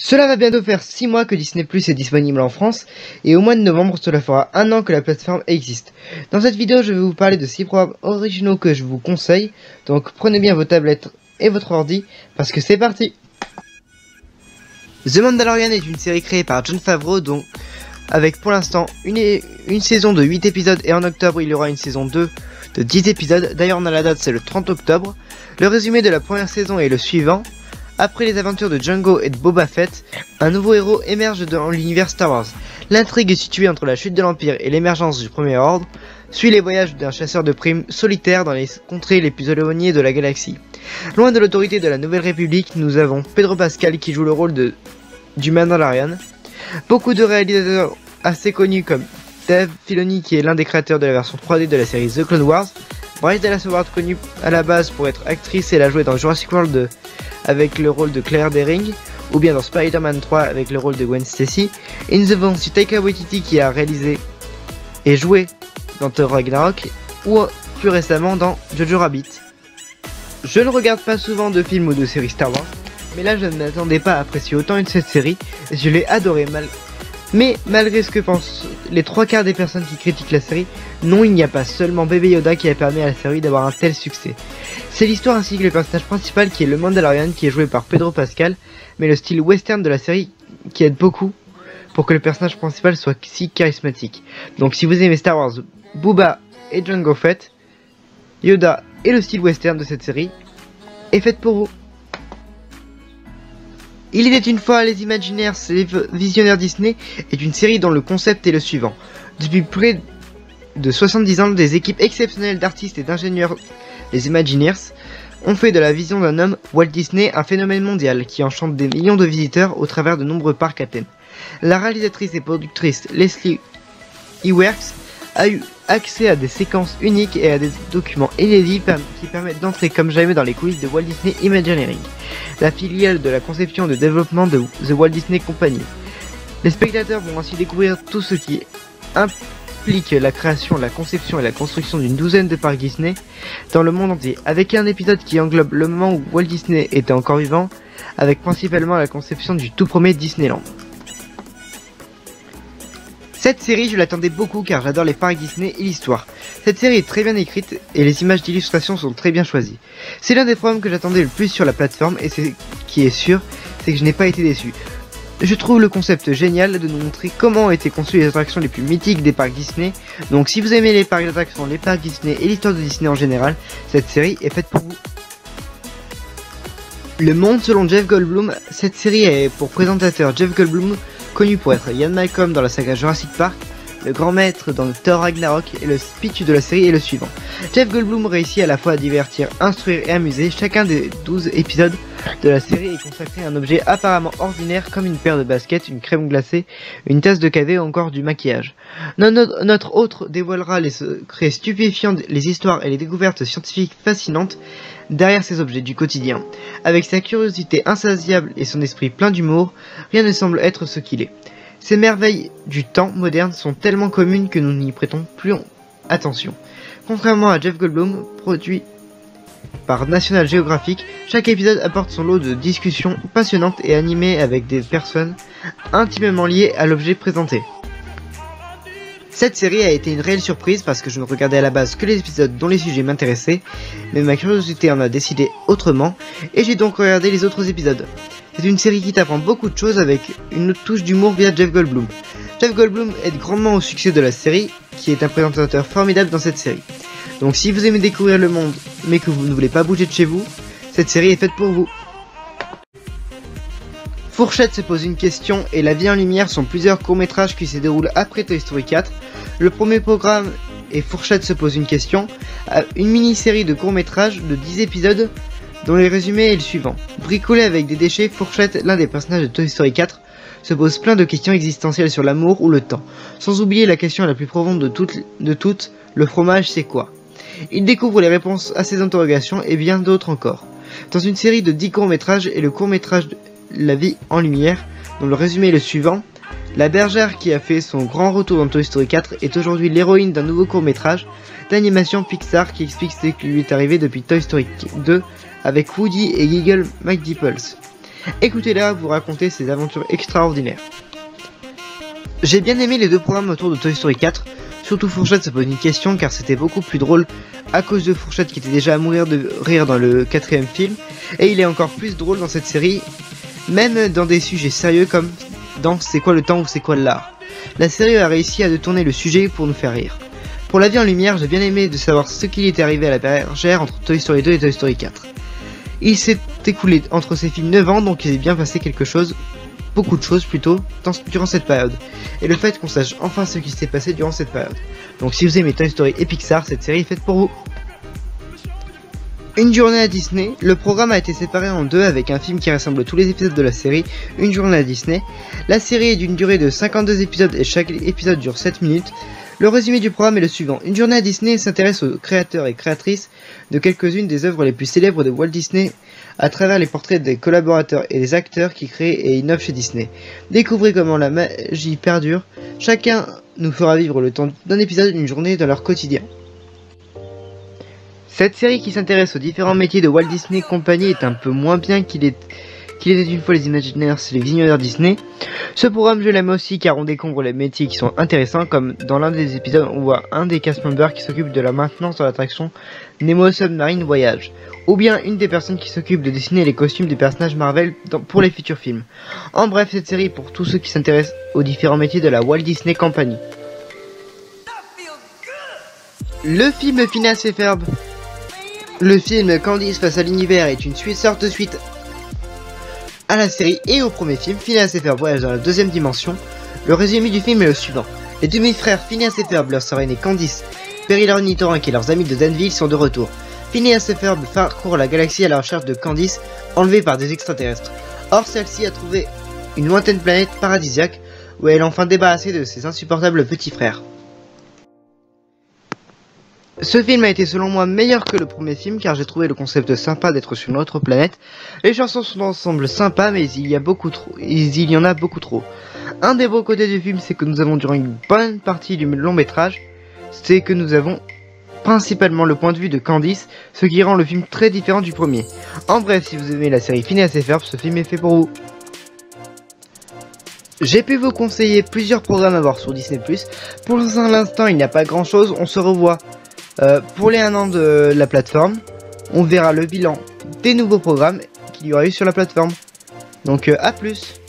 Cela va bientôt faire 6 mois que Disney+ est disponible en France, et au mois de novembre cela fera 1 an que la plateforme existe. Dans cette vidéo je vais vous parler de 6 programmes originaux que je vous conseille, donc prenez bien vos tablettes et votre ordi, parce que c'est parti. The Mandalorian est une série créée par Jon Favreau, donc avec pour l'instant une saison de 8 épisodes, et en octobre il y aura une saison 2 de 10 épisodes, d'ailleurs on a la date, c'est le 30 octobre. Le résumé de la première saison est le suivant. Après les aventures de Jango et de Boba Fett, un nouveau héros émerge dans l'univers Star Wars. L'intrigue est située entre la chute de l'Empire et l'émergence du Premier Ordre, suit les voyages d'un chasseur de primes solitaire dans les contrées les plus éloignées de la galaxie. Loin de l'autorité de la Nouvelle République, nous avons Pedro Pascal qui joue le rôle du Mandalorian. Beaucoup de réalisateurs assez connus comme Dave Filoni qui est l'un des créateurs de la version 3D de la série The Clone Wars, Bryce Dallas Howard connue à la base pour être actrice et elle a joué dans Jurassic World avec le rôle de Claire Dearing, ou bien dans Spider-Man 3 avec le rôle de Gwen Stacy. Et nous avons aussi Taika Waititi qui a réalisé et joué dans Thor Ragnarok, ou plus récemment dans Jojo Rabbit. Je ne regarde pas souvent de films ou de séries Star Wars, mais là je ne m'attendais pas à apprécier autant de cette série, je l'ai adoré mais malgré ce que pensent les 3/4 des personnes qui critiquent la série, non, il n'y a pas seulement Baby Yoda qui a permis à la série d'avoir un tel succès. C'est l'histoire ainsi que le personnage principal qui est le Mandalorian qui est joué par Pedro Pascal, mais le style western de la série qui aide beaucoup pour que le personnage principal soit si charismatique. Donc si vous aimez Star Wars, Boba et Jango Fett, Yoda et le style western de cette série est faite pour vous. Il était une fois les Imagineers, les visionnaires Disney, est une série dont le concept est le suivant. Depuis près de 70 ans, des équipes exceptionnelles d'artistes et d'ingénieurs, les Imagineers, ont fait de la vision d'un homme, Walt Disney, un phénomène mondial qui enchante des millions de visiteurs au travers de nombreux parcs à thème. La réalisatrice et productrice Leslie Iwerks a eu accès à des séquences uniques et à des documents inédits qui permettent d'entrer comme jamais dans les coulisses de Walt Disney Imagineering, la filiale de la conception et de développement de The Walt Disney Company. Les spectateurs vont ainsi découvrir tout ce qui implique la création, la conception et la construction d'une douzaine de parcs Disney dans le monde entier, avec un épisode qui englobe le moment où Walt Disney était encore vivant, avec principalement la conception du tout premier Disneyland. Cette série, je l'attendais beaucoup car j'adore les parcs Disney et l'histoire. Cette série est très bien écrite et les images d'illustration sont très bien choisies. C'est l'un des programmes que j'attendais le plus sur la plateforme et ce qui est sûr, c'est que je n'ai pas été déçu. Je trouve le concept génial de nous montrer comment ont été conçues les attractions les plus mythiques des parcs Disney. Donc si vous aimez les parcs d'attractions, les parcs Disney et l'histoire de Disney en général, cette série est faite pour vous. Le Monde selon Jeff Goldblum, cette série est pour présentateur Jeff Goldblum, connu pour être Ian Malcolm dans la saga Jurassic Park, le grand maître dans Thor Ragnarok, et le speech de la série est le suivant. Jeff Goldblum réussit à la fois à divertir, instruire et amuser. Chacun des 12 épisodes de la série est consacré à un objet apparemment ordinaire comme une paire de baskets, une crème glacée, une tasse de café ou encore du maquillage. Notre hôte dévoilera les secrets stupéfiants, les histoires et les découvertes scientifiques fascinantes derrière ces objets du quotidien. Avec sa curiosité insatiable et son esprit plein d'humour, rien ne semble être ce qu'il est. Ces merveilles du temps moderne sont tellement communes que nous n'y prêtons plus attention. Contrairement à Jeff Goldblum, produit par National Geographic, chaque épisode apporte son lot de discussions passionnantes et animées avec des personnes intimement liées à l'objet présenté. Cette série a été une réelle surprise parce que je ne regardais à la base que les épisodes dont les sujets m'intéressaient, mais ma curiosité en a décidé autrement et j'ai donc regardé les autres épisodes. C'est une série qui t'apprend beaucoup de choses avec une touche d'humour via Jeff Goldblum. Jeff Goldblum aide grandement au succès de la série, qui est un présentateur formidable dans cette série. Donc si vous aimez découvrir le monde, mais que vous ne voulez pas bouger de chez vous, cette série est faite pour vous. Fourchette se pose une question et La vie en lumière sont plusieurs courts-métrages qui se déroulent après Toy Story 4. Le premier programme est Fourchette se pose une question, une mini-série de courts-métrages de 10 épisodes dont le résumé est le suivant. Bricolé avec des déchets, Fourchette, l'un des personnages de Toy Story 4, se pose plein de questions existentielles sur l'amour ou le temps, sans oublier la question la plus profonde de toutes, le fromage c'est quoi? Il découvre les réponses à ces interrogations et bien d'autres encore. Dans une série de 10 courts-métrages et le court-métrage La vie en lumière, dont le résumé est le suivant, la bergère qui a fait son grand retour dans Toy Story 4 est aujourd'hui l'héroïne d'un nouveau court-métrage d'animation Pixar qui explique ce qui lui est arrivé depuis Toy Story 2 avec Woody et Giggle McDipples. Écoutez-la vous raconter ses aventures extraordinaires. J'ai bien aimé les deux programmes autour de Toy Story 4, surtout Fourchette se pose une question car c'était beaucoup plus drôle à cause de Fourchette qui était déjà à mourir de rire dans le 4ème film, et il est encore plus drôle dans cette série, même dans des sujets sérieux comme dans C'est quoi le temps ou c'est quoi l'art. La série a réussi à détourner le sujet pour nous faire rire. Pour la vie en lumière, j'ai bien aimé de savoir ce qu'il était arrivé à la bergère entre Toy Story 2 et Toy Story 4. Il s'est écoulé entre ces films 9 ans, donc il s'est bien passé quelque chose, beaucoup de choses plutôt, durant cette période. Et le fait qu'on sache enfin ce qui s'est passé durant cette période. Donc si vous aimez Toy Story et Pixar, cette série est faite pour vous. Une journée à Disney, le programme a été séparé en deux avec un film qui rassemble tous les épisodes de la série, Une journée à Disney. La série est d'une durée de 52 épisodes et chaque épisode dure 7 minutes. Le résumé du programme est le suivant. Une journée à Disney s'intéresse aux créateurs et créatrices de quelques-unes des œuvres les plus célèbres de Walt Disney à travers les portraits des collaborateurs et des acteurs qui créent et innovent chez Disney. Découvrez comment la magie perdure. Chacun nous fera vivre le temps d'un épisode d'une journée dans leur quotidien. Cette série qui s'intéresse aux différents métiers de Walt Disney Company est un peu moins bien qu'il était une fois les Imagineers, les visionnaires Disney. Ce programme je l'aime aussi car on découvre les métiers qui sont intéressants, comme dans l'un des épisodes on voit un des cast members qui s'occupe de la maintenance de l'attraction Nemo Submarine Voyage, ou bien une des personnes qui s'occupe de dessiner les costumes des personnages Marvel pour les futurs films. En bref, cette série est pour tous ceux qui s'intéressent aux différents métiers de la Walt Disney Company. Le film Phineas et Ferb. Le film Candice face à l'univers est une sorte de suite à la série et au premier film, Phineas et Ferb voyage dans la deuxième dimension. Le résumé du film est le suivant. Les demi-frères Phineas et Ferb, leur sœur aînée Candice, Perry l'ornithorynque et leurs amis de Danville sont de retour. Phineas et Ferb parcourent la galaxie à la recherche de Candice, enlevée par des extraterrestres. Or, celle-ci a trouvé une lointaine planète paradisiaque où elle est enfin débarrassée de ses insupportables petits frères. Ce film a été selon moi meilleur que le premier film car j'ai trouvé le concept sympa d'être sur une autre planète. Les chansons sont d'ensemble sympas mais il y en a beaucoup trop. Un des beaux côtés du film c'est que nous avons durant une bonne partie du long métrage, c'est que nous avons principalement le point de vue de Candice, ce qui rend le film très différent du premier. En bref, si vous aimez la série Phineas et Ferb, ce film est fait pour vous. J'ai pu vous conseiller plusieurs programmes à voir sur Disney+. Pour l'instant il n'y a pas grand chose, on se revoit. Pour les 1 an de la plateforme, on verra le bilan des nouveaux programmes qu'il y aura eu sur la plateforme. Donc à plus.